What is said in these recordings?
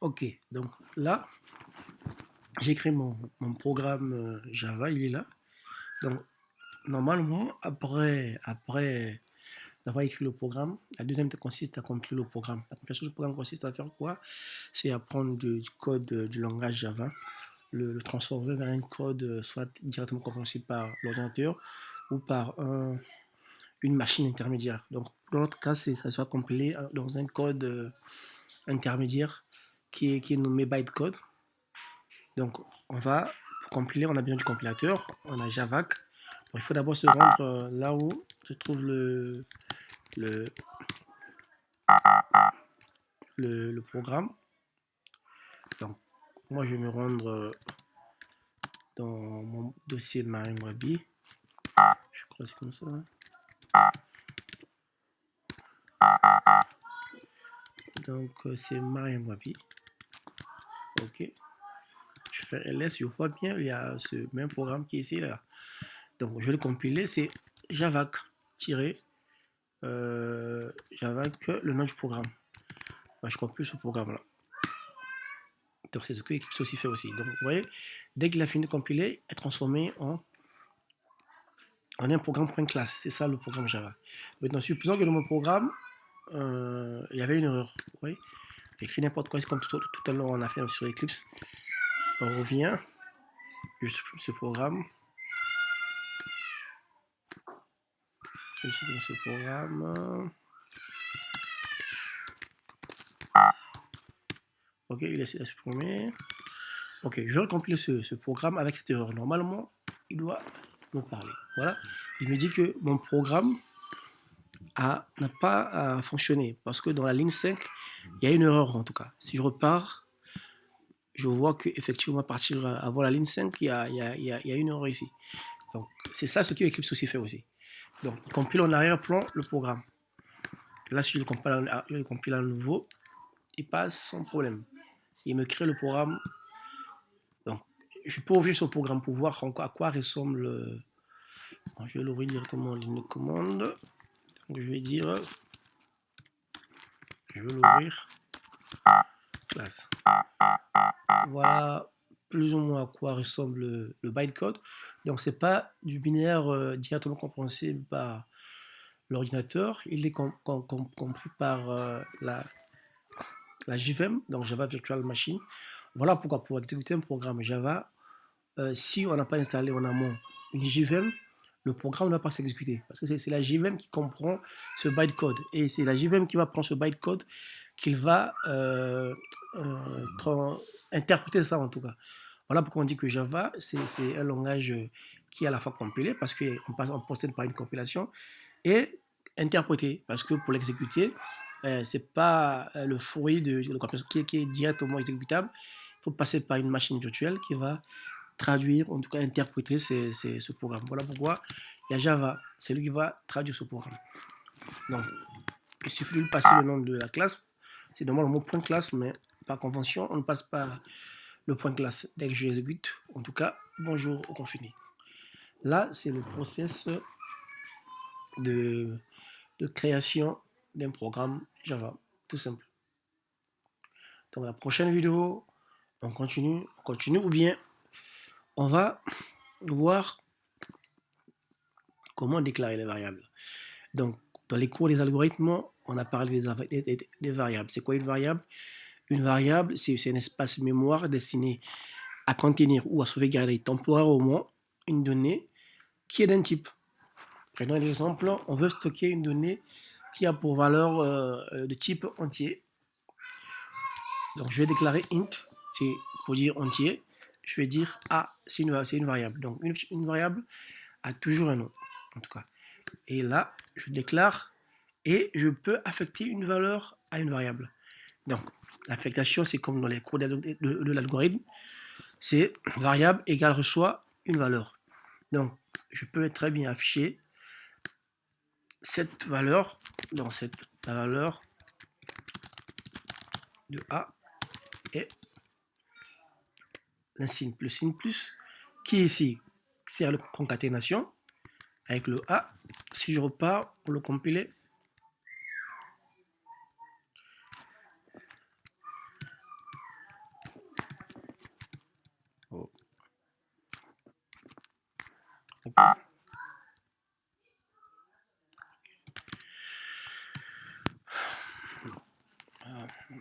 Ok, donc là, j'ai créé mon programme Java, il est là. Donc, normalement, après d'avoir écrit le programme, la deuxième étape consiste à compiler le programme. La compilation du programme consiste à faire quoi? C'est à prendre du code du langage Java, le transformer vers un code soit directement compréhensible par l'ordinateur ou par une machine intermédiaire. Donc, dans notre cas, ça soit compilé dans un code intermédiaire qui est nommé bytecode. Donc, pour compiler, on a besoin du compilateur, on a Javac. Donc, il faut d'abord se rendre là où se trouve le, le programme. Donc, moi, je vais me rendre dans mon dossier de MariaMrabi. Je crois que c'est comme ça. Donc, c'est MariaMrabi. OK. Je fais ls, je vois bien, il y a ce même programme qui est ici, là. Donc, je vais le compiler, c'est javac javac, le nom du programme. Je compile ce programme-là. Donc, c'est ce que Eclipse aussi fait aussi. Donc, vous voyez, dès qu'il a fini de compiler, est transformé en un programme .class. C'est ça le programme Java. Maintenant, supposons que dans mon programme, il y avait une erreur. Vous voyez, j'ai écrit n'importe quoi, c'est comme tout à l'heure on a fait sur Eclipse. On revient, je supprime ce programme. Je supprime ce programme. Ok, il est supprimé. Ok, je vais compiler ce programme avec cette erreur. Normalement, il doit me parler. Voilà. Il me dit que mon programme n'a pas fonctionné parce que dans la ligne 5, il y a une erreur en tout cas. Si je repars, je vois qu'effectivement, à partir avant la ligne 5, il y a une erreur ici. Donc, c'est ça ce que Eclipse aussi fait aussi. Donc, il compile en arrière-plan le programme. Là, si je le compile à nouveau, il passe sans problème. Il me crée le programme. Donc, je peux ouvrir ce programme pour voir à quoi ressemble. Je vais l'ouvrir directement en ligne de commande. Donc, je vais dire, je vais l'ouvrir, classe. Voilà plus ou moins à quoi ressemble le bytecode. Donc, c'est pas du binaire directement compréhensible par l'ordinateur. Il est compris par la JVM, donc Java Virtual Machine. Voilà pourquoi pour exécuter un programme Java, si on n'a pas installé en amont une JVM, le programme ne va pas s'exécuter. Parce que c'est la JVM qui comprend ce bytecode. Et c'est la JVM qui va prendre ce bytecode qu'il va interpréter ça en tout cas. Voilà pourquoi on dit que Java, c'est un langage qui est à la fois compilé, parce qu'on possède par une compilation, et interprété, parce que pour l'exécuter, c'est pas le fruit de la compilation qui est directement exécutable. Il faut passer par une machine virtuelle qui va traduire, en tout cas interpréter ce programme. Voilà pourquoi il y a Java, c'est lui qui va traduire ce programme. Donc, il suffit de lui passer le nom de la classe. C'est normalement le mot point classe, mais par convention, on ne passe pas le point classe dès que je l'exécute. En tout cas, bonjour au confiné. Là, c'est le process de, de création d'un programme Java, tout simple. Donc, la prochaine vidéo, on continue ou bien on va voir comment déclarer les variables. Donc, dans les cours des algorithmes, on a parlé des variables. C'est quoi une variable? Une variable, c'est un espace mémoire destiné à contenir ou à sauvegarder temporairement une donnée qui est d'un type. Prenons l'exemple, on veut stocker une donnée qui a pour valeur de type entier. Donc, je vais déclarer int, c'est pour dire entier. Je vais dire A, c'est une variable. Donc, une variable a toujours un nom, en tout cas. Et là, je déclare et je peux affecter une valeur à une variable. Donc, l'affectation, c'est comme dans les cours de l'algorithme, c'est variable égale reçoit une valeur. Donc, je peux très bien afficher cette valeur, dans la valeur de A et le signe plus, qui est ici sert de concaténation avec le A. Si je repars pour le compiler,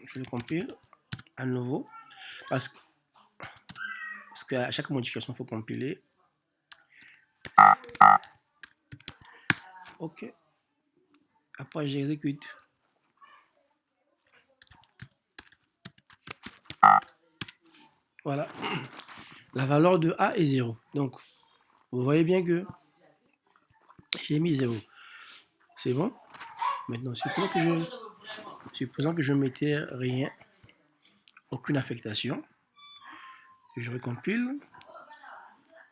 Je le compile à nouveau parce qu'à chaque modification, il faut compiler. OK. Après, j'exécute. Voilà. La valeur de A est 0. Donc, vous voyez bien que j'ai mis 0. C'est bon? Maintenant, supposons que je mettais rien, aucune affectation. Je recompile.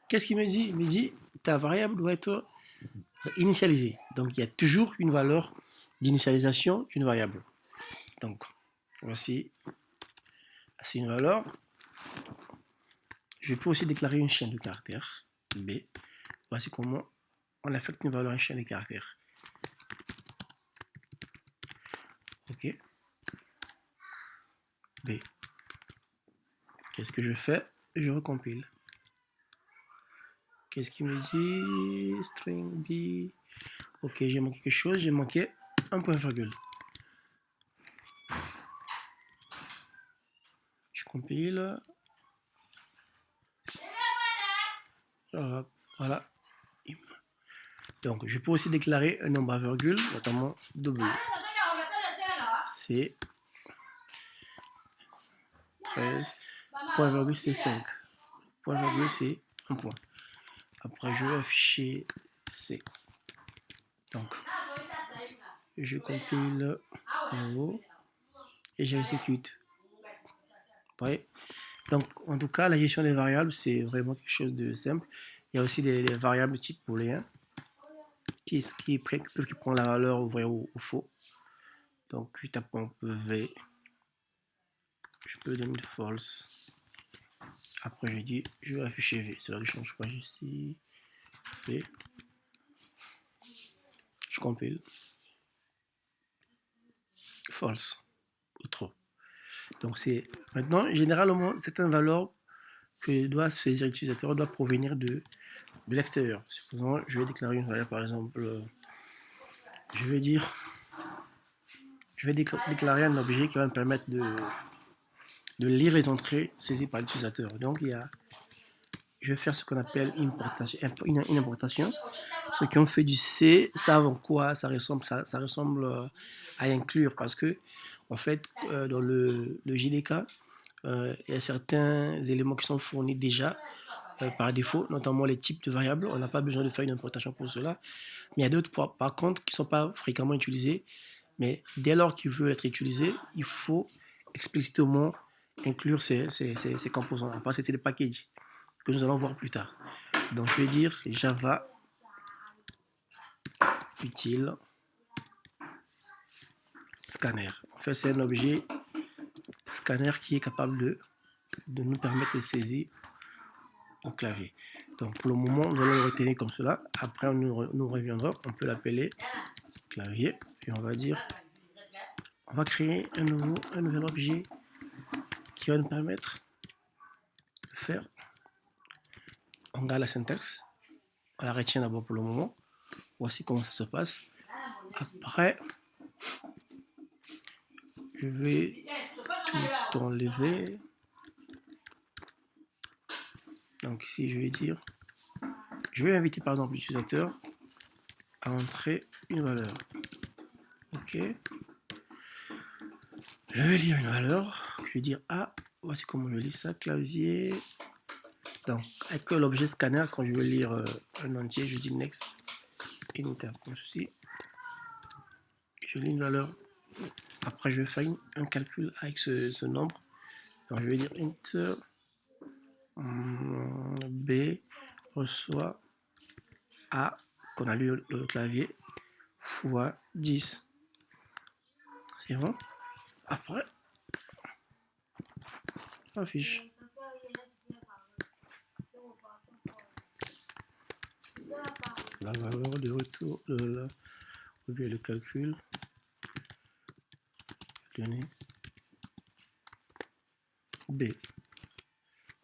Qu'est-ce qu'il me dit? Il me dit ta variable doit être initialisée. Donc, il y a toujours une valeur d'initialisation d'une variable. Donc, voici une valeur. Je peux aussi déclarer une chaîne de caractères. B. Voici comment on affecte une valeur à une chaîne de caractères. OK. B. Qu'est-ce que je fais? Je recompile. Qu'est-ce qu'il me dit? String B. OK, j'ai manqué quelque chose. J'ai manqué un point virgule. Je compile. Voilà. Donc, je peux aussi déclarer un nombre à virgule, notamment W. C'est 13. Point virgule, c'est 5. Point virgule, c'est un point. Après, je vais afficher C. Donc, je compile à nouveau et j'exécute. Ouais. Donc, en tout cas, la gestion des variables, c'est vraiment quelque chose de simple. Il y a aussi des variables type booléen qui prend la valeur au vrai ou au faux. Donc, je tape un peu V. Je peux donner false. Après, je dis, je vais afficher V. Cela ne change pas ici. V. Je compile. False. Ou trop. Donc, c'est maintenant, généralement, certaines valeurs que doit saisir l'utilisateur doit provenir de l'extérieur. Supposons, je vais déclarer une variable, par exemple, je vais déclarer un objet qui va me permettre de lire les entrées saisies par l'utilisateur. Donc, je vais faire ce qu'on appelle une importation. Ceux qui ont fait du C savent en quoi ça ressemble. Ça ressemble à inclure parce que, en fait, dans le JDK, il y a certains éléments qui sont fournis déjà par défaut, notamment les types de variables. On n'a pas besoin de faire une importation pour cela. Mais il y a d'autres, par contre, qui ne sont pas fréquemment utilisés. Mais dès lors qu'il veut être utilisé, il faut explicitement inclure ces composants. Enfin, c'est des packages que nous allons voir plus tard. Donc, je vais dire Java utile scanner. En fait, c'est un objet scanner qui est capable de nous permettre de saisir au clavier. Donc, pour le moment, nous allons le retenir comme cela. Après, nous reviendrons. On peut l'appeler clavier. Et on va dire, on va créer un nouvel objet qui va nous permettre de faire. On regarde la syntaxe. On la retient d'abord pour le moment. Voici comment ça se passe. Après, je vais tout enlever. Donc ici, je vais dire, je vais inviter par exemple l'utilisateur à entrer une valeur. OK. Je vais lire une valeur. Je vais dire, ah, voici comment je lis ça, clavier. Donc, avec l'objet scanner, quand je veux lire un entier, je dis next. Enter. Ceci. Je lis une valeur. Après, je vais faire un calcul avec ce nombre. Donc, je vais dire enter. B reçoit A, qu'on a lu le clavier, fois 10. C'est bon. Après, affiche. La valeur de retour, ou bien le calcul, donné B.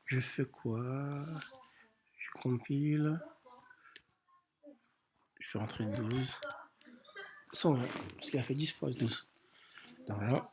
Je fais quoi? Je compile. Je vais rentrer 12. 120, parce qu'il a fait 10 fois 12. Donc voilà.